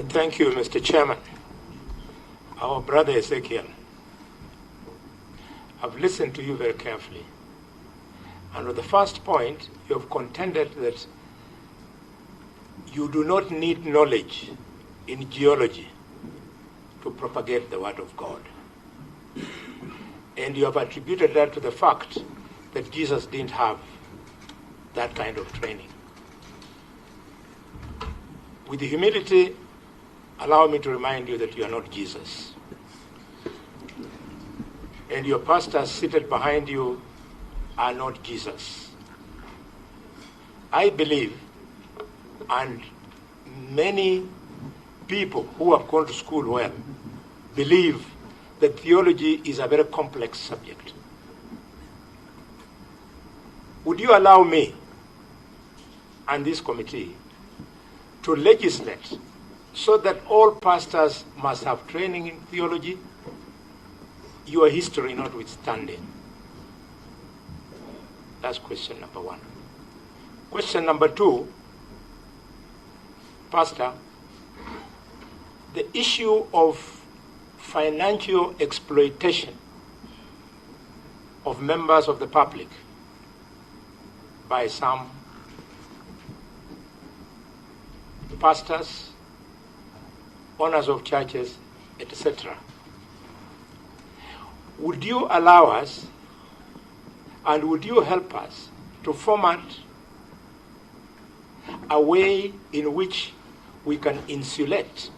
Thank you, Mr. Chairman. Our brother Ezekiel, I've listened to you very carefully. And on the first point, you have contended that you do not need knowledge in geology to propagate the Word of God. And you have attributed that to the fact that Jesus didn't have that kind of training. With humility, allow me to remind you that you are not Jesus. And your pastors seated behind you are not Jesus. I believe, and many people who have gone to school well believe, that theology is a very complex subject. Would you allow me and this committee to legislate so that all pastors must have training in theology, your history notwithstanding? That's question number one. Question number two, Pastor, the issue of financial exploitation of members of the public by some pastors, owners of churches, etc. Would you allow us and would you help us to format a way in which we can insulate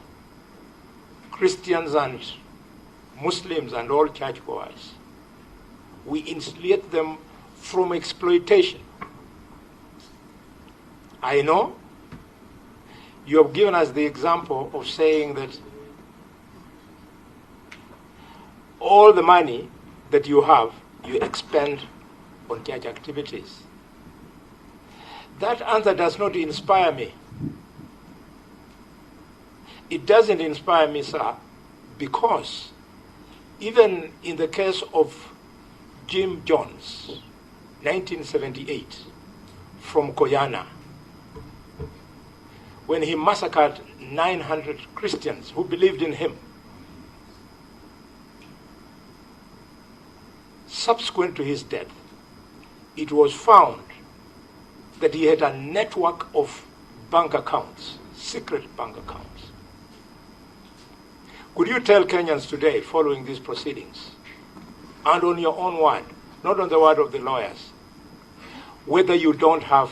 Christians and Muslims and all churchgoers? We insulate them from exploitation. I know you have given us the example of saying that all the money that you have, you expend on church activities. That answer does not inspire me. It doesn't inspire me, sir, because even in the case of Jim Jones, 1978, from Koyana, when he massacred 900 Christians who believed in him, subsequent to his death, it was found that he had a network of bank accounts, secret bank accounts. Could you tell Kenyans today, following these proceedings, and on your own word, not on the word of the lawyers, whether you don't have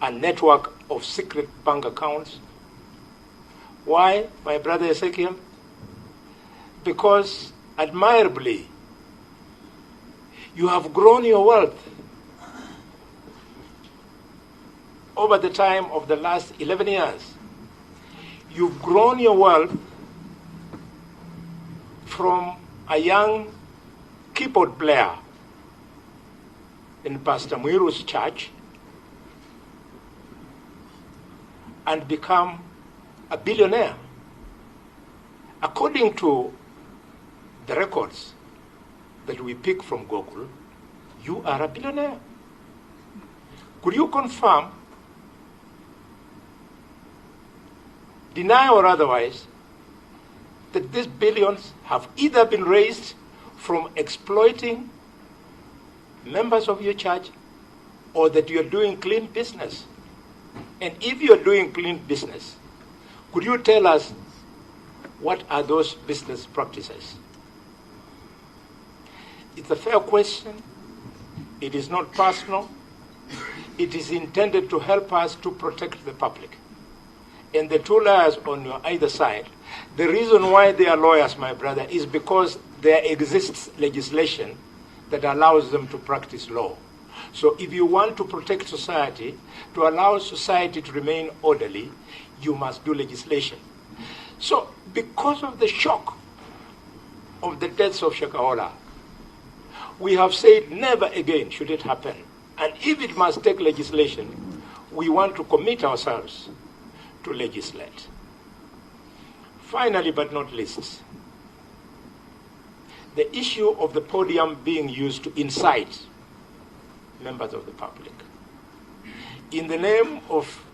a network of secret bank accounts? Why, my brother Ezekiel? Because, admirably, you have grown your wealth over the time of the last 11 years. You've grown your wealth from a young keyboard player in Pastor Muiru's church and become a billionaire. According to the records that we pick from Google, you are a billionaire. Could you confirm, deny or otherwise, that these billions have either been raised from exploiting members of your church or that you're doing clean business? And if you're doing clean business, could you tell us what are those business practices? It's a fair question. It is not personal. It is intended to help us to protect the public. And the two lawyers on your either side, the reason why they are lawyers, my brother, is because there exists legislation that allows them to practice law. So if you want to protect society, to allow society to remain orderly, you must do legislation. So because of the shock of the deaths of Shakhahola, we have said never again should it happen. And if it must take legislation, we want to commit ourselves to legislate. Finally, but not least, the issue of the podium being used to incite members of the public in the name of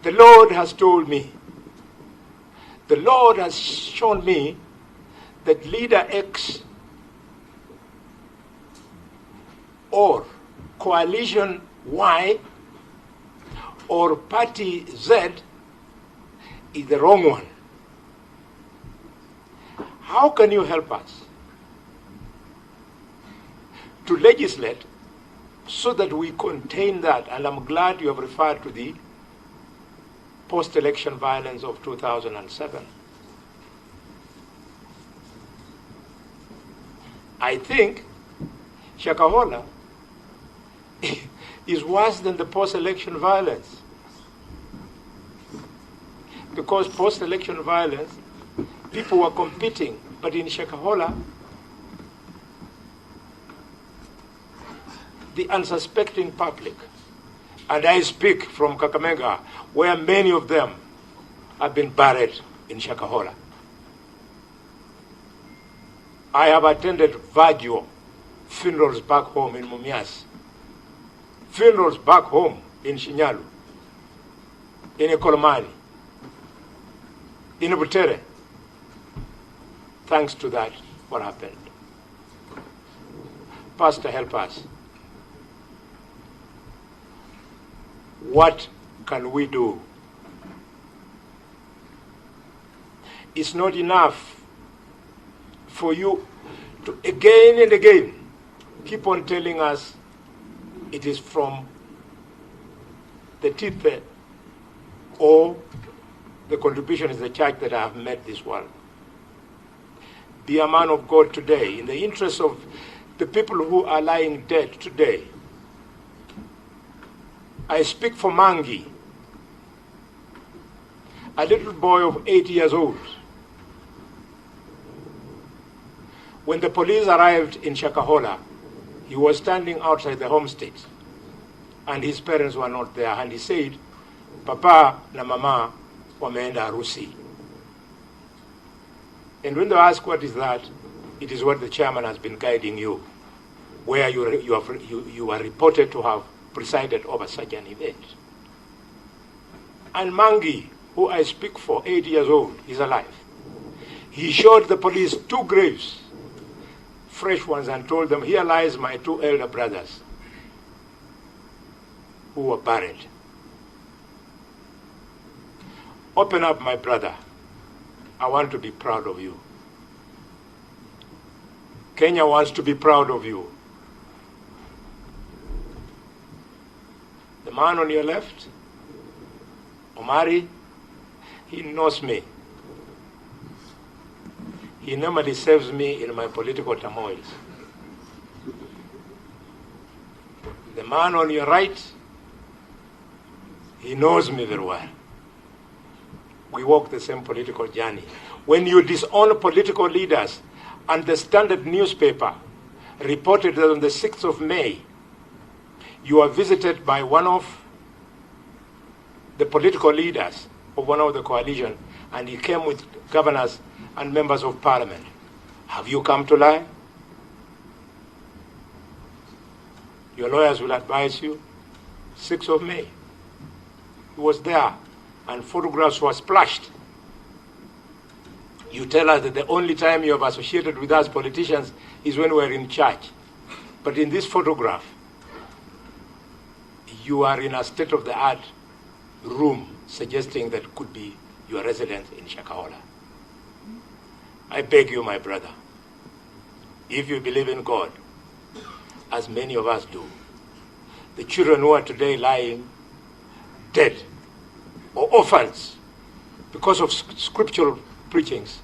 The Lord has told me, the Lord has shown me that leader X or coalition Y or party Z is the wrong one. How can you help us to legislate so that we contain that? And I'm glad you have referred to the post-election violence of 2007. I think Shakahola is worse than the post-election violence. Because post-election violence, people were competing, but in Shakahola, the unsuspecting public, and I speak from Kakamega, where many of them have been buried in Shakahola. I have attended Vajjo funerals back home in Mumias, funerals back home in Shinyalu, in Ekolomani, in Butere. Thanks to that, what happened? Pastor, help us. What can we do? It's not enough for you to again and again keep on telling us it is from the teeth or the contribution is the church that I have made this world. Be a man of God today in the interest of the people who are lying dead today. I speak for Mangi, a little boy of 8 years old. When the police arrived in Shakahola, he was standing outside the homestead, and his parents were not there. And he said, Papa na Mama wameenda harusi. And when they ask what is that, it is what the chairman has been guiding you, where you are reported to have presided over such an event. And Mangi, who I speak for, 8 years old, is alive. He showed the police 2 graves, fresh ones, and told them, here lies my 2 elder brothers who were buried. Open up, my brother. I want to be proud of you. Kenya wants to be proud of you. The man on your left, Omari, he knows me. He normally saves me in my political turmoils. The man on your right, he knows me very well. We walk the same political journey. When you disown political leaders, and the Standard newspaper reported that on the 6th of May, you are visited by one of the political leaders of one of the coalition, and he came with governors and members of parliament. Have you come to lie? Your lawyers will advise you. 6th of May. He was there, and photographs were splashed. You tell us that the only time you have associated with us politicians is when we're in church. But in this photograph, you are in a state-of-the-art room suggesting that could be your residence in Shakahola. I beg you, my brother, if you believe in God, as many of us do, the children who are today lying dead or orphans because of scriptural preachings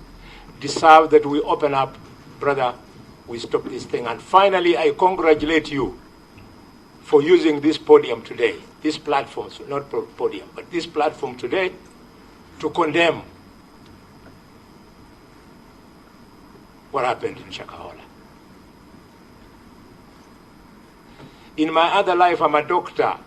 deserve that we open up, brother, we stop this thing. And finally, I congratulate you for using this podium today, this platform, so not podium, but this platform today to condemn what happened in Shakahola. In my other life, I'm a doctor.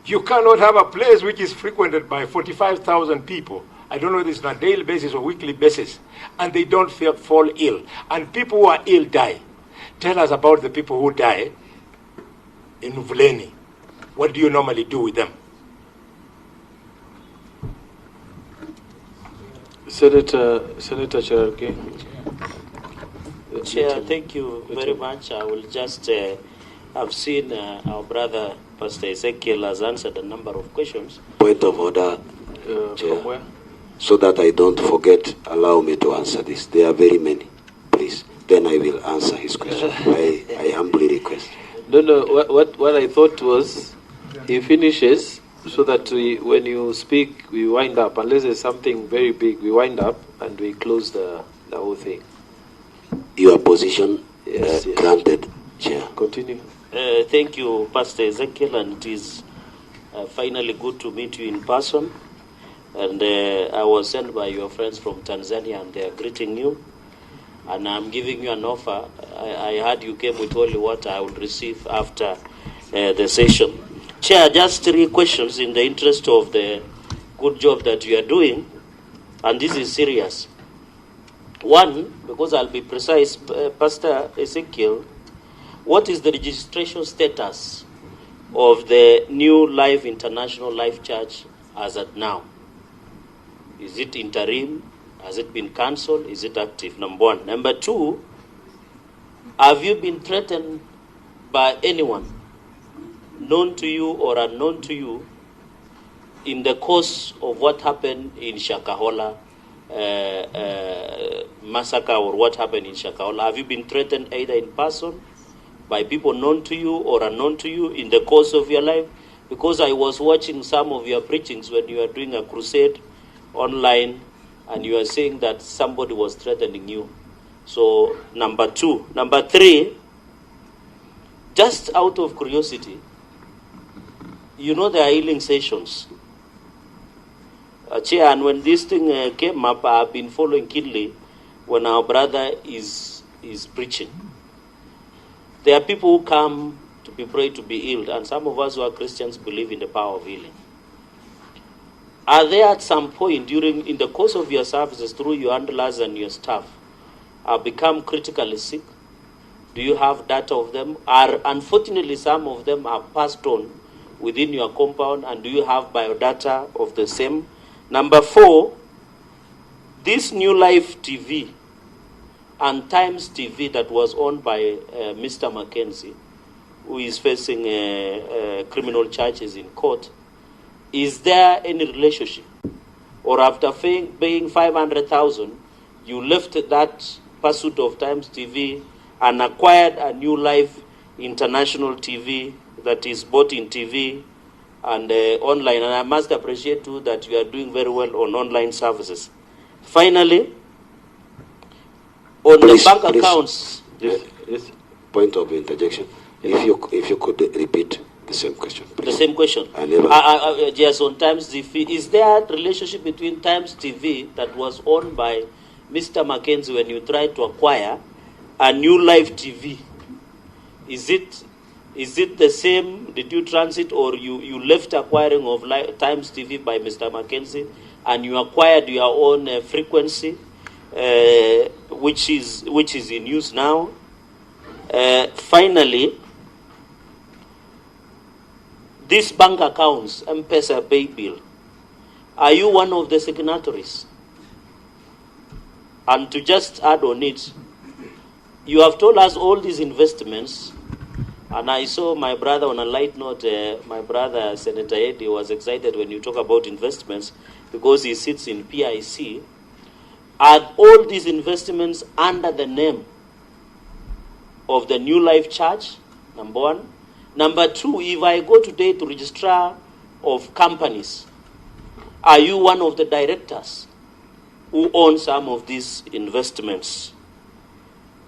You cannot have a place which is frequented by 45,000 people. I don't know if it's on a daily basis or weekly basis, and they don't fall ill. And people who are ill die. Tell us about the people who die in Uvuleni. What do you normally do with them? Senator Cherargei. Chair, thank you very much. I will just, I've seen our brother, Pastor Ezekiel, has answered a number of questions. Point of order, Chair. From where? So that I don't forget, allow me to answer this. There are very many, please. Then I will answer his question. I humbly request. No. What I thought was, he finishes so that when you speak, we wind up. Unless there's something very big, we wind up and we close the whole thing. Your position Yes. granted, Chair. Continue. Thank you, Pastor Ezekiel, and it is finally good to meet you in person. And I was sent by your friends from Tanzania, and they are greeting you. And I'm giving you an offer. I heard you came with only what I will receive after the session. Chair, just 3 questions in the interest of the good job that you are doing. And this is serious. One, because I'll be precise, Pastor Ezekiel, what is the registration status of the New Life International Life Church as at now? Is it interim? Has it been cancelled? Is it active? Number 1. Number 2, have you been threatened by anyone, known to you or unknown to you, in the course of what happened in Shakahola massacre, or what happened in Shakahola? Have you been threatened either in person, by people known to you or unknown to you in the course of your life? Because I was watching some of your preachings when you were doing a crusade online, and you are saying that somebody was threatening you. So, number 2. Number 3, just out of curiosity, you know there are healing sessions. Chair, and when this thing came up, I've been following keenly when our brother is preaching. There are people who come to be prayed to be healed, and some of us who are Christians believe in the power of healing. Are there at some point in the course of your services, through your handlers and your staff, have become critically sick? Do you have data of them? Unfortunately, some of them are passed on within your compound, and do you have biodata of the same? Number 4, this New Life TV and Times TV that was owned by Mr. Mackenzie, who is facing criminal charges in court, is there any relationship? Or after paying 500,000, you left that pursuit of Times TV and acquired a New Life International TV that is both in TV and online? And I must appreciate too that you are doing very well on online services. Finally, on the bank accounts. Yes. Point of interjection. If you could repeat the same question, please. The same question. Yes, on Times TV. Is there a relationship between Times TV that was owned by Mr. Mackenzie when you tried to acquire a New Life TV? Is it the same? Did you transit, or you left acquiring of Times TV by Mr. Mackenzie and you acquired your own frequency, which is in use now? Finally, these bank accounts, M-Pesa, Pay Bill, are you one of the signatories? And to just add on it, you have told us all these investments, and I saw my brother, on a light note, my brother, Senator Eddie, was excited when you talk about investments because he sits in PIC. Are all these investments under the name of the New Life Church? Number 1. Number 2, if I go today to registrar of companies, are you one of the directors who own some of these investments?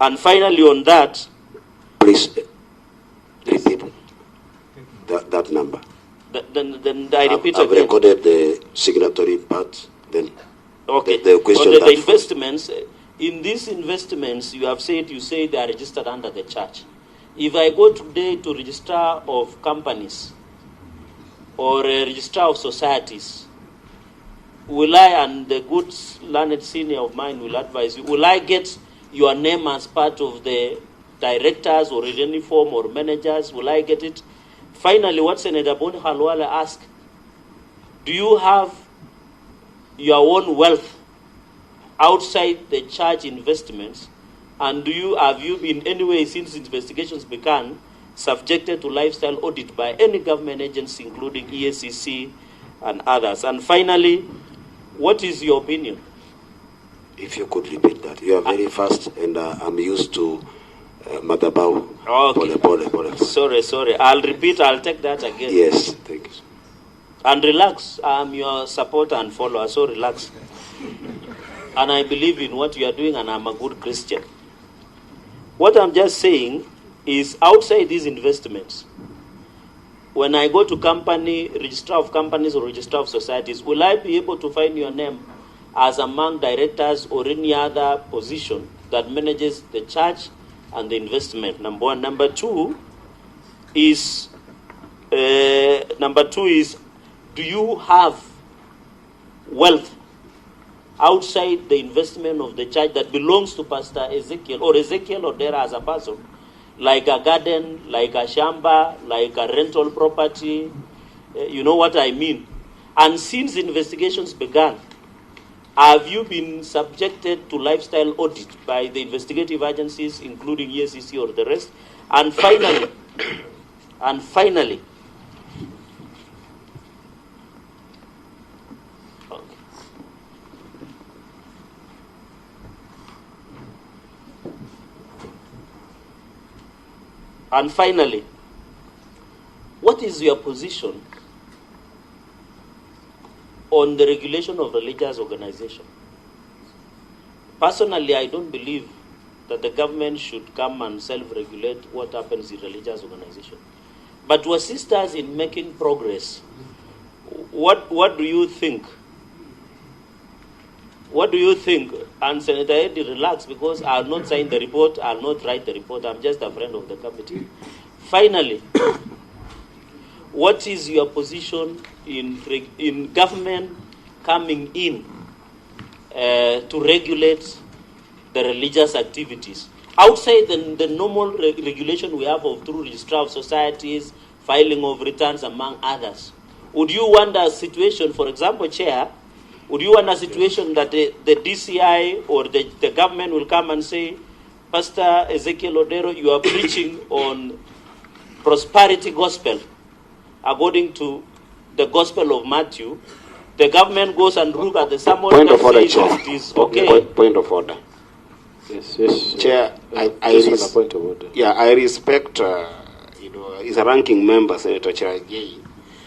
And finally on that, please repeat that number. Then I repeat I've again. recorded the signatory part. Then okay. The question the investments. In these investments, you say they are registered under the church. If I go today to registrar of companies or a registrar of societies, will I, and the good learned senior of mine will advise you, will I get your name as part of the directors or in any form or managers? Will I get it? Finally, what Senator Boni Halwala asked, do you have your own wealth outside the church investments? And have you in any way, since investigations began, subjected to lifestyle audit by any government agency, including EACC and others? And finally, what is your opinion? If you could repeat that. You are very fast, and I'm used to Madabau. Okay. Sorry. I'll repeat. I'll take that again. Yes, thank you. And relax. I'm your supporter and follower, so relax. And I believe in what you are doing, and I'm a good Christian. What I'm just saying is, outside these investments, when I go to company, registrar of companies or registrar of societies, will I be able to find your name as among directors or any other position that manages the church and the investment? Number one. Number two is, do you have wealth outside the investment of the church that belongs to Pastor Ezekiel or Odero as a person, like a garden, like a shamba, like a rental property? You know what I mean? And since investigations began, have you been subjected to lifestyle audit by the investigative agencies, including EACC or the rest? And finally, what is your position on the regulation of religious organization? Personally, I don't believe that the government should come and self-regulate what happens in religious organization. But to assist us in making progress, what do you think? What do you think? And Senator Eddie, relax, because I'll not sign the report, I'll not write the report, I'm just a friend of the committee. Finally, what is your position in government coming in to regulate the religious activities? Outside the normal regulation we have through registrar of societies, filing of returns, among others. Would you want a situation, for example, Chair, would you want a situation that the DCI or the government will come and say, Pastor Ezekiel Odero, you are preaching on prosperity gospel according to the gospel of Matthew? The government goes and look at the sermon. Point of order, Chair. It is okay. Point of order. Yes. Chair, Point of order. Yeah, I respect, he's a ranking member, Senator Cheragei.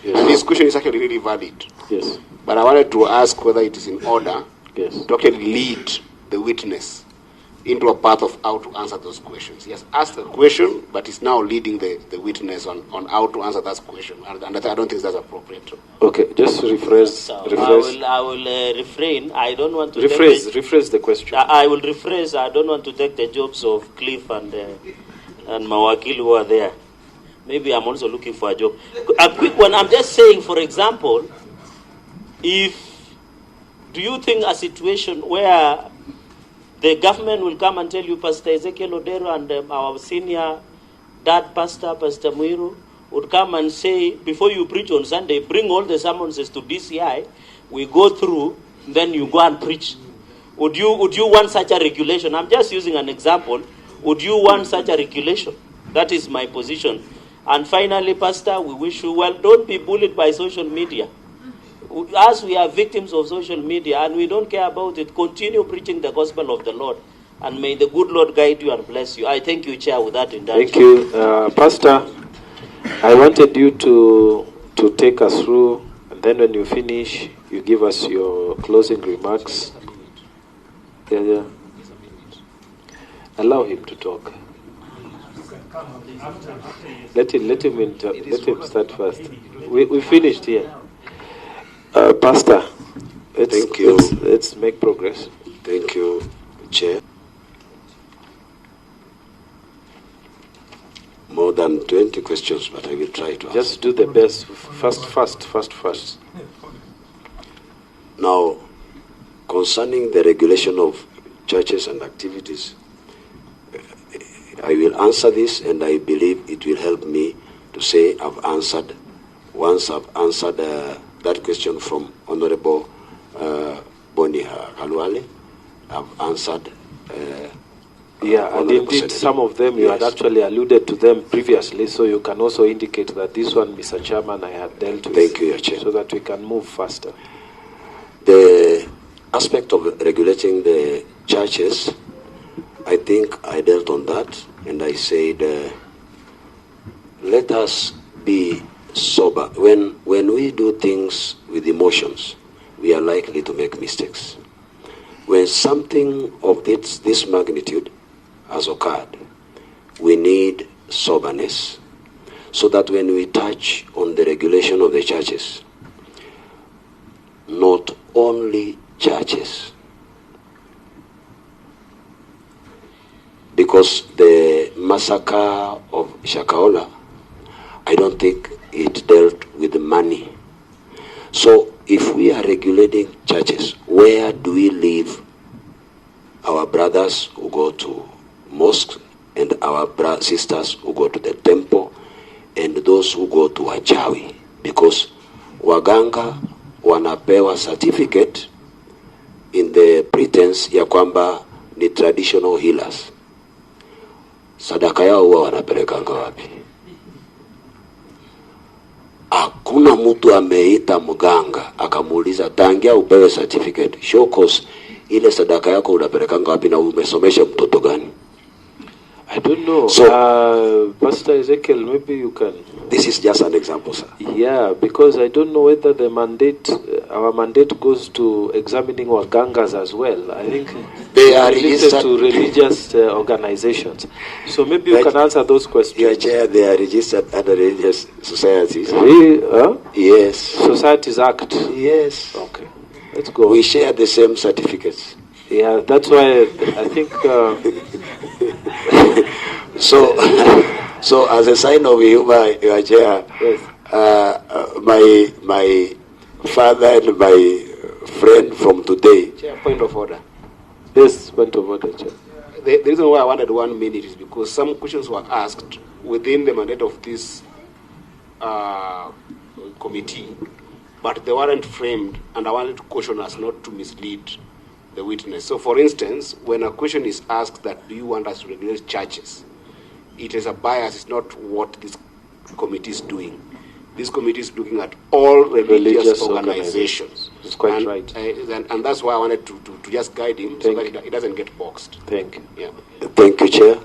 Yes. And his question is actually really valid. Yes. But I wanted to ask whether it is in order Yes. to actually lead the witness into a path of how to answer those questions. He has asked a question, but he's now leading the witness on how to answer that question. And I don't think that's appropriate. Okay, just rephrase. I will refrain. I don't want to rephrase the question. I will rephrase. I don't want to take the jobs of Cliff and Mawakili who are there. Maybe I'm also looking for a job. A quick one. I'm just saying, for example, do you think a situation where the government will come and tell you, Pastor Ezekiel Odero and our senior dad pastor, Pastor Muiru, would come and say, before you preach on Sunday, bring all the summonses to DCI, we go through, then you go and preach. Would you want such a regulation? I'm just using an example. Would you want such a regulation? That is my position. And finally, Pastor, we wish you well. Don't be bullied by social media. As we are victims of social media and we don't care about it, continue preaching the gospel of the Lord. And may the good Lord guide you and bless you. I thank you, Chair, with that induction. Thank you. Pastor, I wanted you to take us through, and then when you finish, you give us your closing remarks. Yeah. Allow him to talk. Let him start first. We finished here. Pastor, Thank you. Let's make progress. Thank you, Chair. More than 20 questions, but I will try to answer. Just do the best. Fast. Now, concerning the regulation of churches and activities, I will answer this, and I believe it will help me to say I've answered. Once I've answered that question from Honorable Boni Haluale, I've answered. Yeah, and indeed, some of them you had actually alluded to them previously, so you can also indicate that this one, Mr. Chairman, I had dealt with. Thank you, Your Chair. So that we can move faster. The aspect of regulating the churches, I think I dealt on that, and I said, let us be sober. When we do things with emotions, we are likely to make mistakes. When something of this magnitude has occurred, we need soberness, so that when we touch on the regulation of the churches, not only churches, because the massacre of SHAKHAHOLA, I don't think it dealt with money. So if we are regulating churches, where do we leave our brothers who go to mosques and our sisters who go to the temple and those who go to wachawi? Because waganga wanapewa certificate in the pretense ya kwamba ni traditional healers. Sadaka yao huwa wanapelekanga wapi? Hakuna mtu ameita mganga akamuuliza tangia upewe certificate, show cause ile sadaka yako unapelekanga wapi na umesomesha mtoto gani? I don't know. So, Pastor Ezekiel, maybe you can. This is just an example, sir. Yeah, because I don't know whether the mandate, our mandate goes to examining wagangas as well. I think they are registered to religious organizations. So maybe you can answer those questions. Your Chair, they are registered under religious societies. Yes. Societies Act. Yes. Okay. Let's go. We share the same certificates. Yeah, that's why I think. So as a sign of humor, Your Chair, yes. My father and my friend from today. Chair, point of order. Yes, point of order, Chair. The reason why I wanted 1 minute is because some questions were asked within the mandate of this committee, but they weren't framed, and I wanted to caution us not to mislead the witness. So, for instance, when a question is asked that do you want us to regulate churches, it is a bias. It's not what this committee is doing. This committee is looking at all religious organizations. It's quite right. And that's why I wanted to just guide him so that he doesn't get boxed. Thank you. Yeah. Thank you, Chair.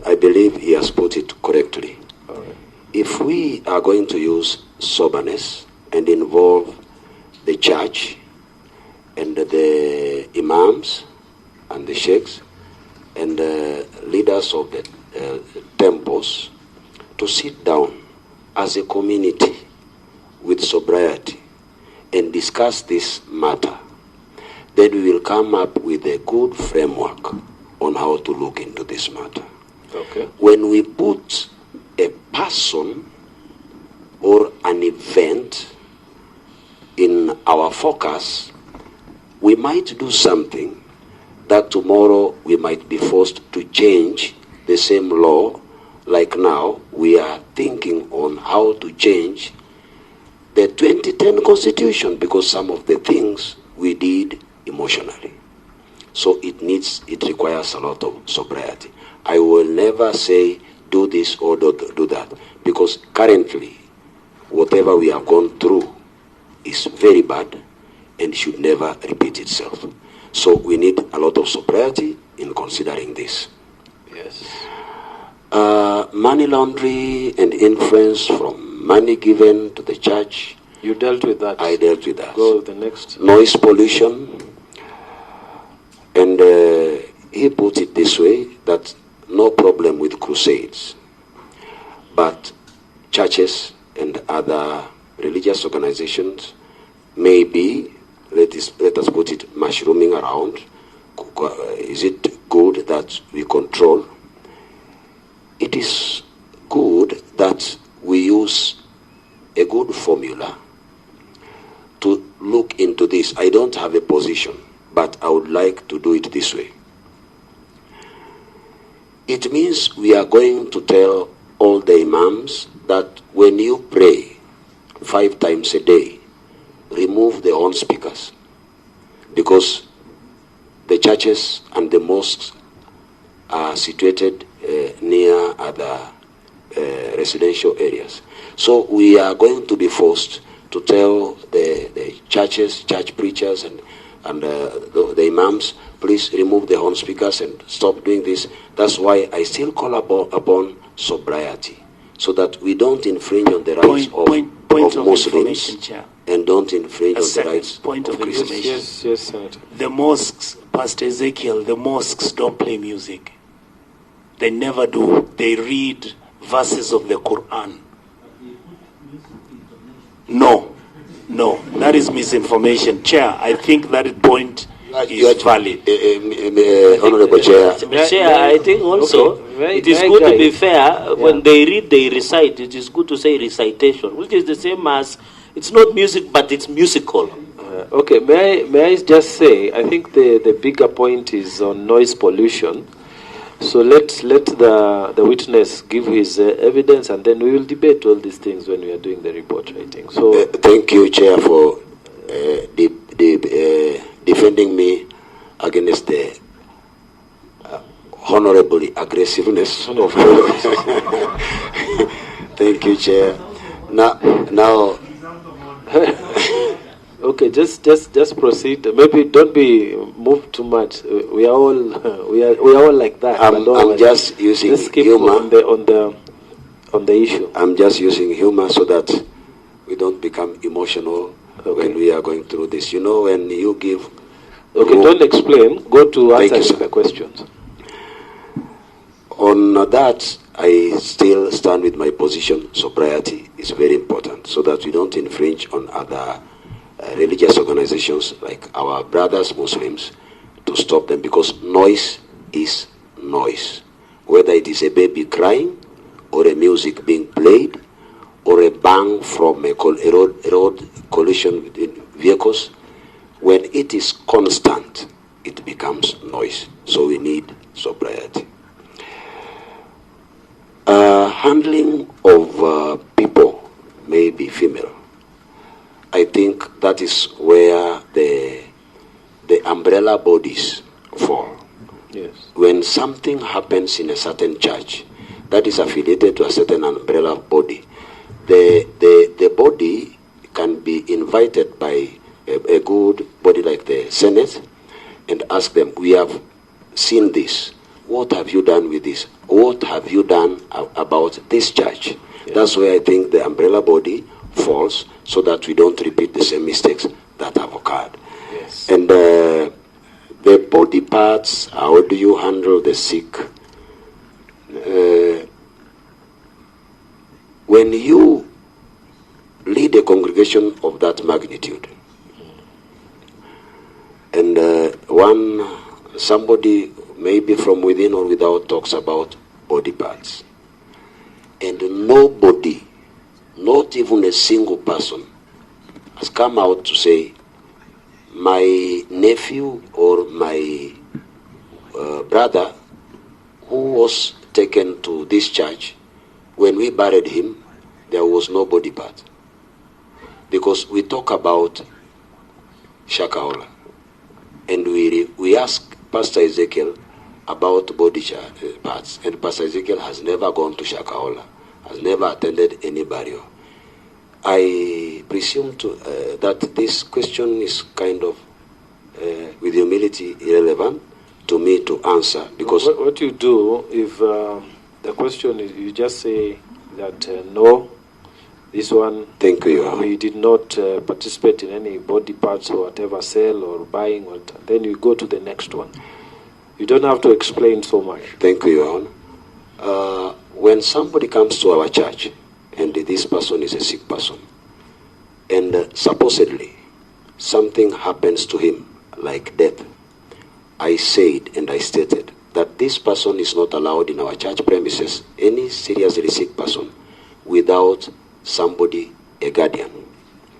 I believe he has put it correctly. All right. If we are going to use soberness and involve the church and the imams and the sheikhs and the leaders of the temples to sit down as a community with sobriety and discuss this matter, then we will come up with a good framework on how to look into this matter. Okay. When we put a person or an event in our focus, we might do something that tomorrow we might be forced to change the same law. Like now, we are thinking on how to change the 2010 Constitution because some of the things we did emotionally. So it requires a lot of sobriety. I will never say do this or do that because currently, whatever we have gone through is very bad and should never repeat itself. So we need a lot of sobriety in considering this. Yes. Money laundering and influence from money given to the church. You dealt with that. I dealt with that. Go the next. Noise pollution. And he put it this way, that no problem with crusades. But churches and other religious organizations may be, let us put it, mushrooming around. Is it good that we control? It is good that we use a good formula to look into this. I don't have a position, but I would like to do it this way. It means we are going to tell all the imams that when you pray 5 times a day, remove the horn speakers. Because the churches and the mosques are situated near other residential areas. So we are going to be forced to tell the churches, church preachers, and the imams, please remove the horn speakers and stop doing this. That's why I still call upon sobriety, so that we don't infringe on the rights of Muslims and don't infringe on the rights of Christians. Yes, Senator. The mosques, Pastor Ezekiel, the mosques don't play music. They never do. They read verses of the Quran. No, that is misinformation. Chair, I think that point is valid. Honorable Chair. Chair, I think also it is good to be fair. When they read, they recite. It is good to say recitation, which is the same as, it's not music, but it's musical. Okay, may I just say, I think the bigger point is on noise pollution. So let the witness give his evidence, and then we will debate all these things when we are doing the report writing. So thank you, Chair, for defending me against the honorably aggressiveness of Thank you, Chair. Now. Okay, just proceed. Maybe don't be moved too much. We are all like that. I'm just using humor on the issue. I'm just using humor so that we don't become emotional when we are going through this. You know, when you give. Okay, don't explain. Go to answering the questions. On that, I still stand with my position. Sobriety is very important, so that we don't infringe on other religious organizations like our brothers Muslims, to stop them, because noise is noise. Whether it is a baby crying, or a music being played, or a bang from a road collision between vehicles, when it is constant, it becomes noise. So we need sobriety. Handling of people, maybe female, I think that is where the umbrella bodies fall. Yes. When something happens in a certain church that is affiliated to a certain umbrella body, the body can be invited by a good body like the Senate and ask them, we have seen this. What have you done with this? What have you done about this church? Yeah. That's where I think the umbrella body falls, so that we don't repeat the same mistakes that have occurred. Yes. And the body parts, how do you handle the sick? When you lead a congregation of that magnitude, and somebody maybe from within or without talks about body parts, and nobody, not even a single person, has come out to say, my nephew or my brother who was taken to this church, when we buried him, there was no body part. Because we talk about SHAKHAHOLA, and we ask Pastor Ezekiel about body parts, and Pastor Ezekiel has never gone to SHAKHAHOLA, has never attended any burial. I presume that this question is kind of, with humility, irrelevant to me to answer, because what you do, if the question is, you just say that no, this one, thank you. We did not participate in any body parts or whatever, sale or buying, then you go to the next one. You don't have to explain so much. Thank you, Your Honor. When somebody comes to our church, and this person is a sick person, and supposedly something happens to him, like death, I said and I stated that this person is not allowed in our church premises, any seriously sick person, without somebody, a guardian.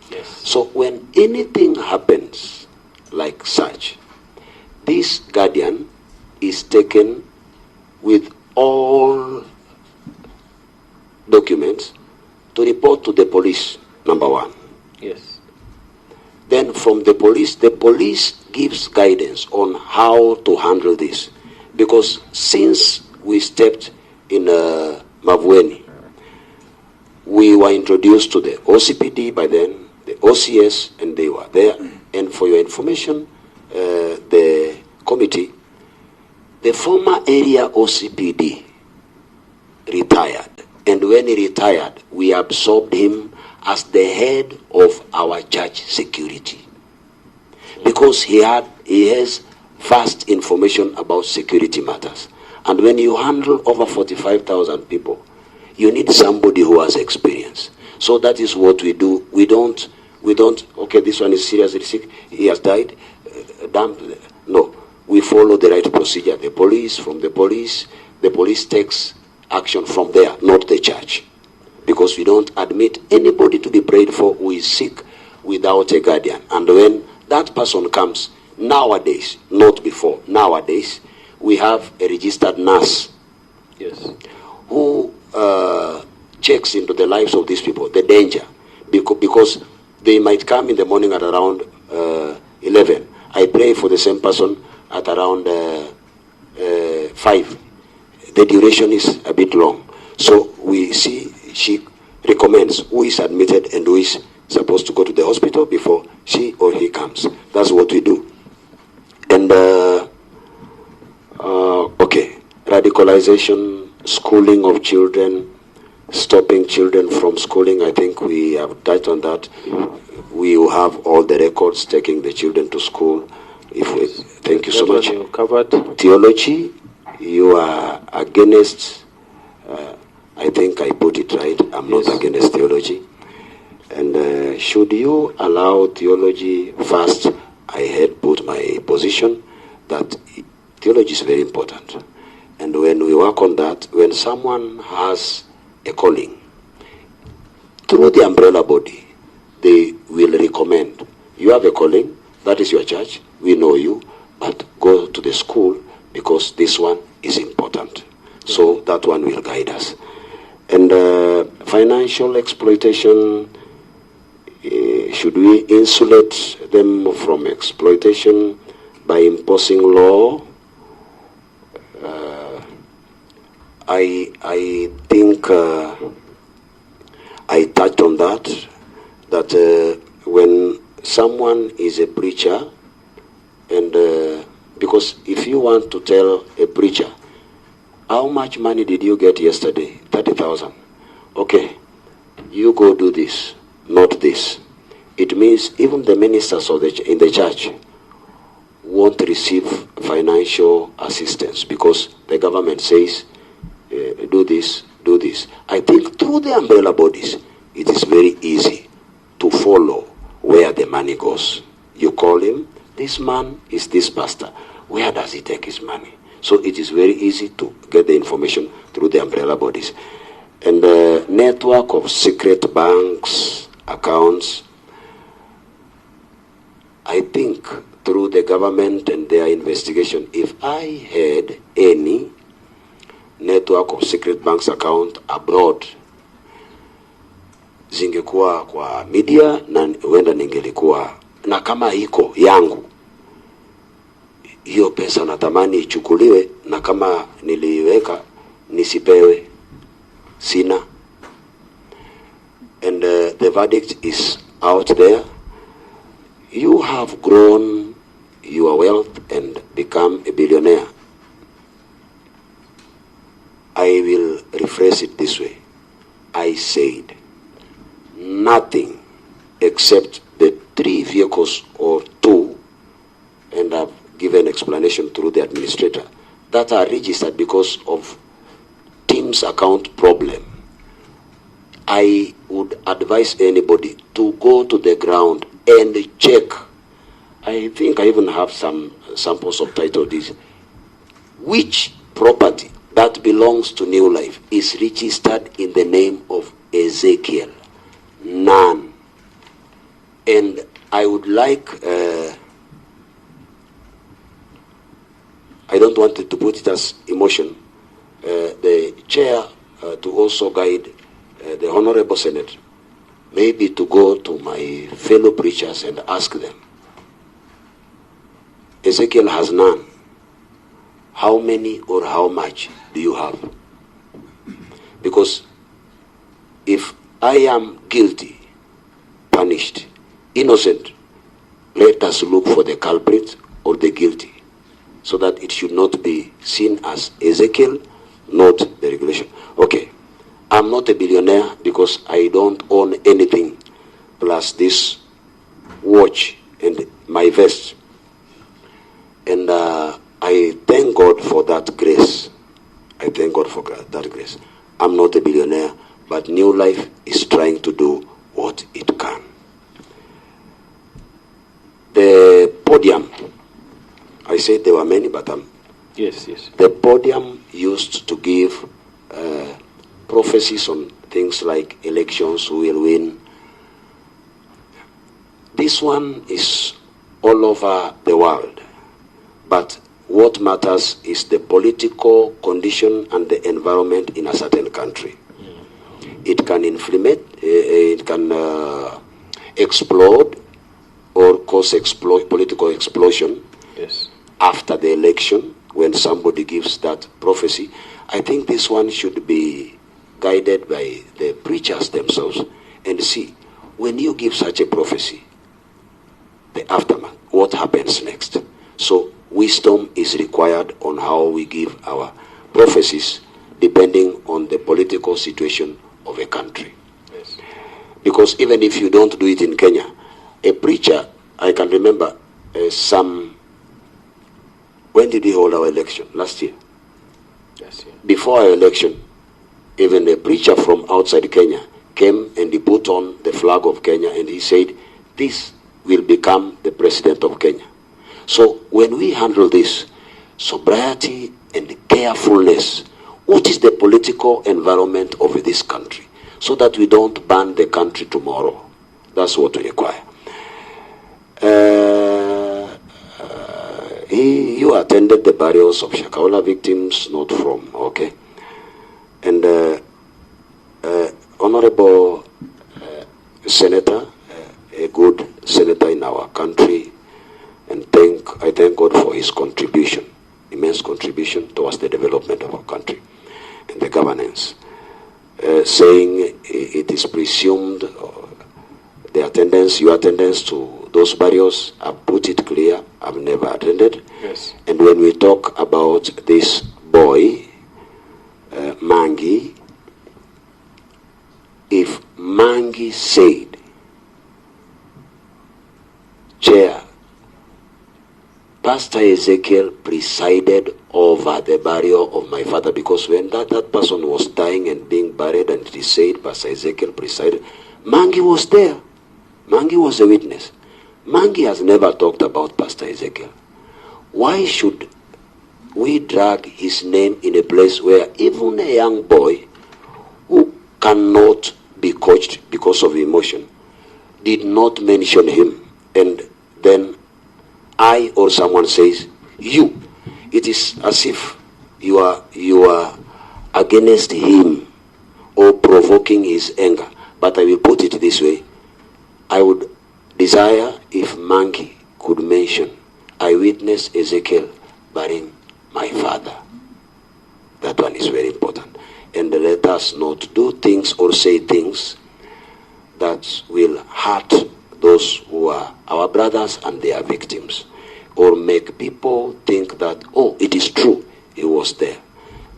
Yes. So when anything happens like such, this guardian is taken with all documents to report to the police, number one. Yes. Then then from the police gives guidance on how to handle this. Because since we stepped in Mavueni, we were introduced to the OCPD by then, the OCS, and they were there. And for your information, the committee, the former area OCPD retired. And when he retired, we absorbed him as the head of our church security. Because he has vast information about security matters. And when you handle over 45,000 people, you need somebody who has experience. So that is what we do. We don't, okay, this one is seriously sick, he has died, no. We follow the right procedure. The police takes action from there, not the church. Because we don't admit anybody to be prayed for who is sick without a guardian. And when that person comes, nowadays, not before, nowadays, we have a registered nurse, Yes. who checks into the lives of these people, the danger, because they might come in the morning at around 11. I pray for the same person at around 5. The duration is a bit long. So we see, she recommends who is admitted and who is supposed to go to the hospital before she or he comes. That's what we do. And, okay, radicalization, schooling of children, stopping children from schooling, I think we have touched on that. We will have all the records taking the children to school. Thank you so much. You covered. Theology, you are against, I think I put it right, I'm not against theology. And should you allow theology first, I had put my position that theology is very important. And when we work on that, when someone has a calling, through the umbrella body, they will recommend, you have a calling, that is your church, we know you, but go to the school because this one is important. So that one will guide us. And financial exploitation, should we insulate them from exploitation by imposing law? I think I touched on that when someone is a preacher, and because if you want to tell a preacher, how much money did you get yesterday? 30,000. Okay, you go do this, not this. It means even the ministers of in the church won't receive financial assistance because the government says, do this, do this. I think through the umbrella bodies, it is very easy to follow where the money goes. You call him, this man is this pastor. Where does he take his money? So it is very easy to get the information through the umbrella bodies. And the network of secret banks, accounts, I think through the government and their investigation, if I had any network of secret banks account abroad, zingekuwa kwa media na huenda ningelikuwa na kama iko yangu, hiyo pesa natamani ichukuliwe, na kama niliweka nisipewe, sina. And the verdict is out there. You have grown your wealth and become a billionaire. I will rephrase it this way. I said nothing except the 3 vehicles or 2, and I've given explanation through the administrator, that are registered because of Team's account problem. I would advise anybody to go to the ground and check. I think I even have some samples of title deeds. Which property that belongs to New Life is registered in the name of Ezekiel? None. And I would like, I don't want to put it as emotion, the chair to also guide the Honorable Senate maybe to go to my fellow preachers and ask them, Ezekiel has none. How many or how much do you have? Because if I am guilty, punished, innocent, let us look for the culprit or the guilty, so that it should not be seen as Ezekiel, not the regulation. Okay, I'm not a billionaire because I don't own anything plus this watch and my vest. And I thank God for that grace. I thank God for that grace. I'm not a billionaire, but New Life is trying to do what it can. The podium, I said there were many, but yes. The podium used to give prophecies on things like elections, who will win. This one is all over the world. But what matters is the political condition and the environment in a certain country. It can inflame, it can explode or cause political explosion. Yes. After the election, when somebody gives that prophecy. I think this one should be guided by the preachers themselves and see, when you give such a prophecy, the aftermath, what happens next? So wisdom is required on how we give our prophecies depending on the political situation of a country. Yes. Because even if you don't do it in Kenya, a preacher, I can remember when did we hold our election? Last year. Yes, yeah. Before our election, even a preacher from outside Kenya came and he put on the flag of Kenya and he said, this will become the president of Kenya. So when we handle this, sobriety and carefulness, what is the political environment of this country? So that we don't ban the country tomorrow. That's what we require. You attended the burials of SHAKHAHOLA victims, not from, okay. And Honorable Senator, a good senator in our country, and I thank God for his contribution, immense contribution towards the development of our country and the governance, saying it is presumed your attendance to those burials. I've put it clear, I've never attended. Yes. And when we talk about this boy, Mangi, if Mangi said, Chair, Pastor Ezekiel presided over the burial of my father, because when that person was dying and being buried and he said Pastor Ezekiel presided, Mangi was there. Mangi was a witness. Mangi has never talked about Pastor Ezekiel. Why should we drag his name in a place where even a young boy who cannot be coached because of emotion did not mention him, and then I or someone says, you? It is as if you are against him or provoking his anger. But I will put it this way. I would desire if Mangi could mention, I witnessed Ezekiel burying my father. That one is very important. And let us not do things or say things that will hurt those who are our brothers and their victims, or make people think that, oh, it is true, he was there.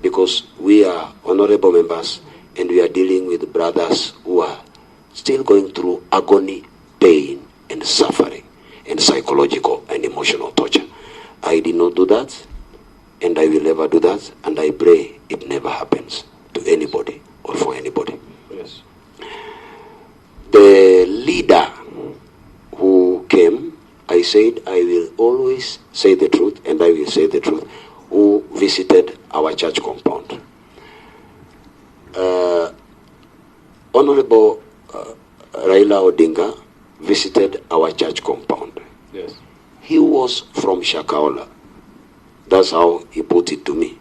Because we are honorable members and we are dealing with brothers who are still going through agony, pain, and suffering, and psychological and emotional torture. I did not do that, and I will never do that, and I pray it never happens to anybody or for anybody. Yes. The leader who came, I said I will always say the truth, and I will say the truth, who visited our church compound. Honorable Raila Odinga visited our church compound. Yes. He was from SHAKHAHOLA. That's how he put it to me.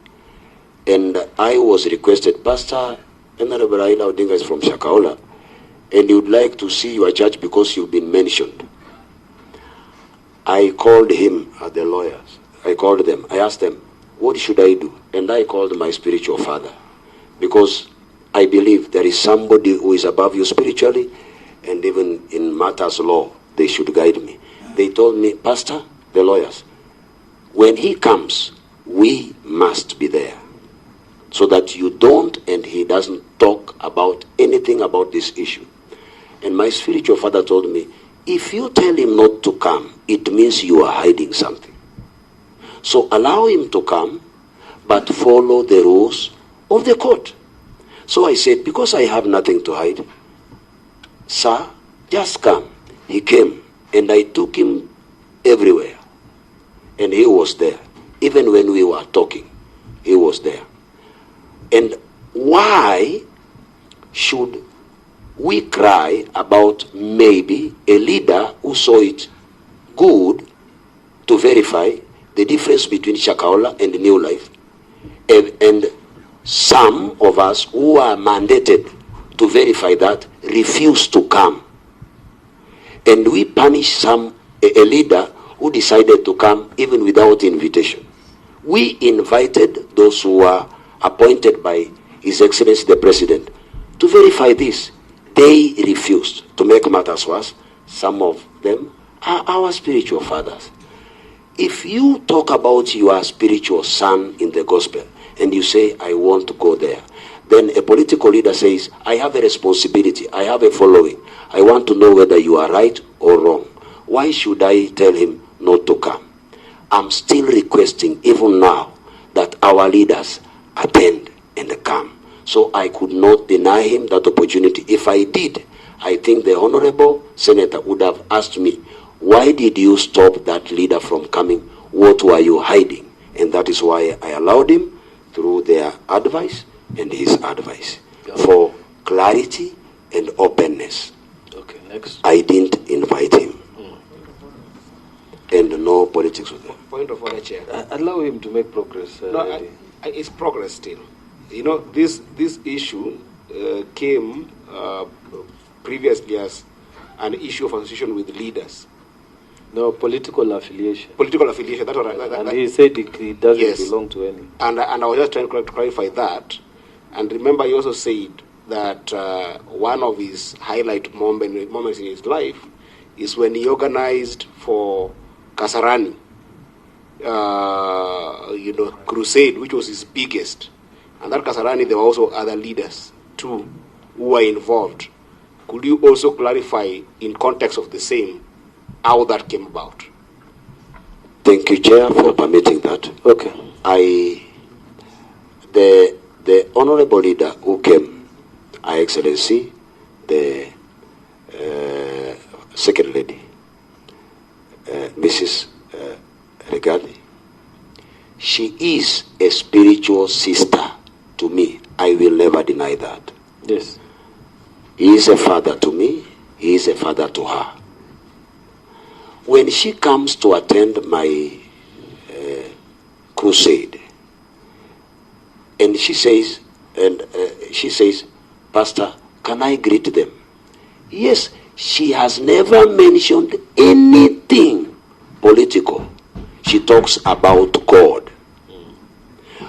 And I was requested, Pastor, Honorable Raila Odinga is from SHAKHAHOLA. and you'd like to see your church because you've been mentioned. I called him at the lawyers. I called them. I asked them, what should I do? And I called my spiritual father, because I believe there is somebody who is above you spiritually, and even in matters law, they should guide me. They told me, Pastor, the lawyers, when he comes, we must be there, so that you don't and he doesn't talk about anything about this issue. And my spiritual father told me, if you tell him not to come, it means you are hiding something. So allow him to come, but follow the rules of the court. So I said, because I have nothing to hide, sir, just come. He came, and I took him everywhere. And he was there. Even when we were talking, he was there. And why should we cry about maybe a leader who saw it good to verify the difference between Shakahola and New Life, and some of us who are mandated to verify that refuse to come, and we punish a leader who decided to come even without invitation? We invited those who were appointed by His Excellency the President to verify this. They refused. To make matters worse, some of them are our spiritual fathers. If you talk about your spiritual son in the gospel and you say, I want to go there, then a political leader says, I have a responsibility, I have a following, I want to know whether you are right or wrong. Why should I tell him not to come? I'm still requesting, even now, that our leaders attend and come. So I could not deny him that opportunity. If I did, I think the Honorable Senator would have asked me, why did you stop that leader from coming? What were you hiding? And that is why I allowed him through their advice and his advice, for clarity and openness. Okay, next. I didn't invite him. And no politics with him. Point of order, Chair. Allow him to make progress. No, it's progress still. You know, this issue came previously as an issue of association with leaders. No, political affiliation. Political affiliation, that's what And he said he doesn't belong to any. And I was just trying to clarify that. And remember, he also said that one of his highlight moments in his life is when he organized for Kasarani, crusade, which was his biggest. And that Kasarani, there were also other leaders too who were involved. Could you also clarify, in context of the same, how that came about? Thank you, Chair, for permitting that. Okay. The honorable leader who came, Her Excellency, the Second Lady, Mrs. Regadi, she is a spiritual sister to me. I will never deny that. Yes. He is a father to me. He is a father to her. When she comes to attend my crusade, and she says, Pastor, can I greet them? Yes, she has never mentioned anything political. She talks about God.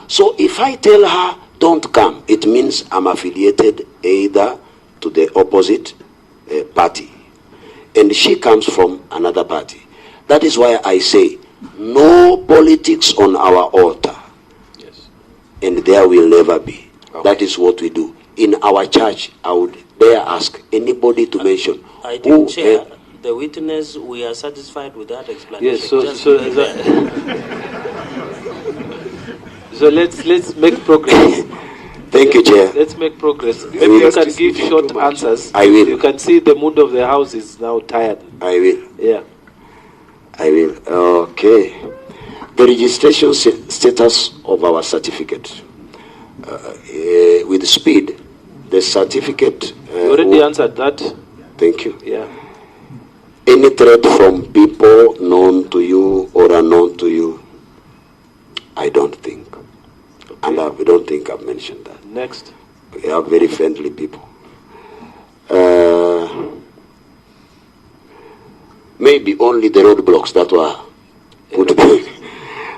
So if I tell her, don't come, it means I'm affiliated either to the opposite party. And she comes from another party. That is why I say, no politics on our altar. Yes. And there will never be. Okay. That is what we do. In our church, I would dare ask anybody to mention. I think, Chair, the witness, we are satisfied with that explanation. Yes, so let's make progress. Thank you, Chair. Let's make progress. Maybe you can give short answers. I will. You can see the mood of the house is now tired. I will. Yeah. I will. Okay. The registration status of our certificate. With speed, the certificate... you already answered that. Thank you. Yeah. Any threat from people known to you or unknown to you? I don't think. Okay. And I don't think I've mentioned that. Next. We are very friendly people. maybe only the roadblocks that were put there.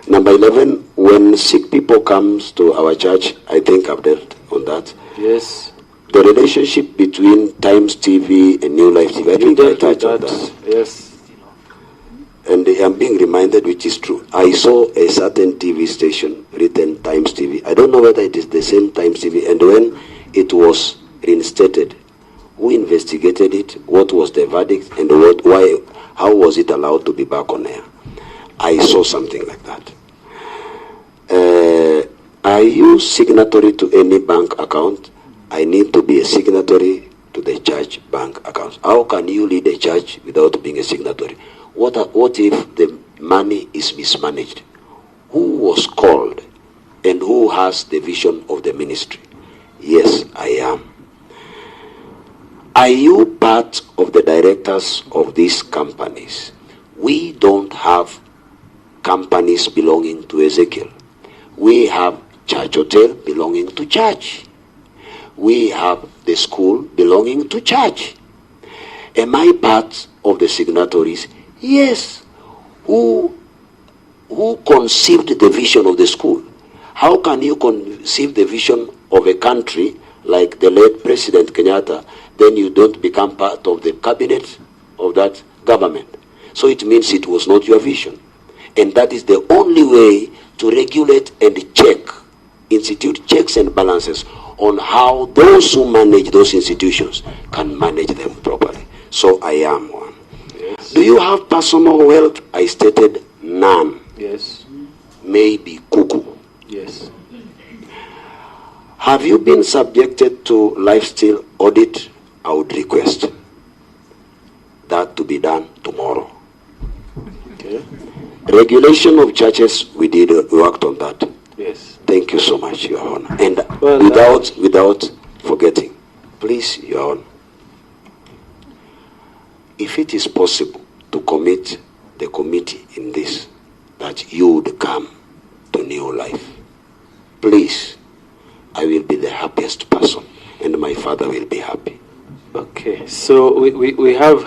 Number 11, when sick people comes to our church, I think I've dealt on that. Yes. The relationship between Times TV and New Life TV, I think I touched on that. Yes. And I'm being reminded, which is true. I saw a certain TV station written Times TV. I don't know whether it is the same Times TV. And when it was reinstated, who investigated it? What was the verdict? And why? How was it allowed to be back on air? I saw something like that. Are you signatory to any bank account? I need to be a signatory to the church bank account. How can you lead a church without being a signatory? What if the money is mismanaged? Who was called and who has the vision of the ministry? Yes, I am. Are you part of the directors of these companies? We don't have companies belonging to Ezekiel. We have church hotel belonging to church. We have the school belonging to church. Am I part of the signatories? Yes. Who conceived the vision of the school? How can you conceive the vision of a country like the late President Kenyatta, then you don't become part of the cabinet of that government? So it means it was not your vision. And that is the only way to regulate and check, institute checks and balances on how those who manage those institutions can manage them properly. So I am one. Yes. Do you have personal wealth? I stated none. Yes. Maybe cuckoo. Yes. Have you been subjected to lifestyle audit? I would request that to be done tomorrow. Okay. Regulation of churches, we worked on that. Yes. Thank you so much, Your Honor. And Well, without forgetting, please, Your Honor, if it is possible to commit the committee in this, that you would come to New Life, please, I will be the happiest person, and my father will be happy. Okay. So we have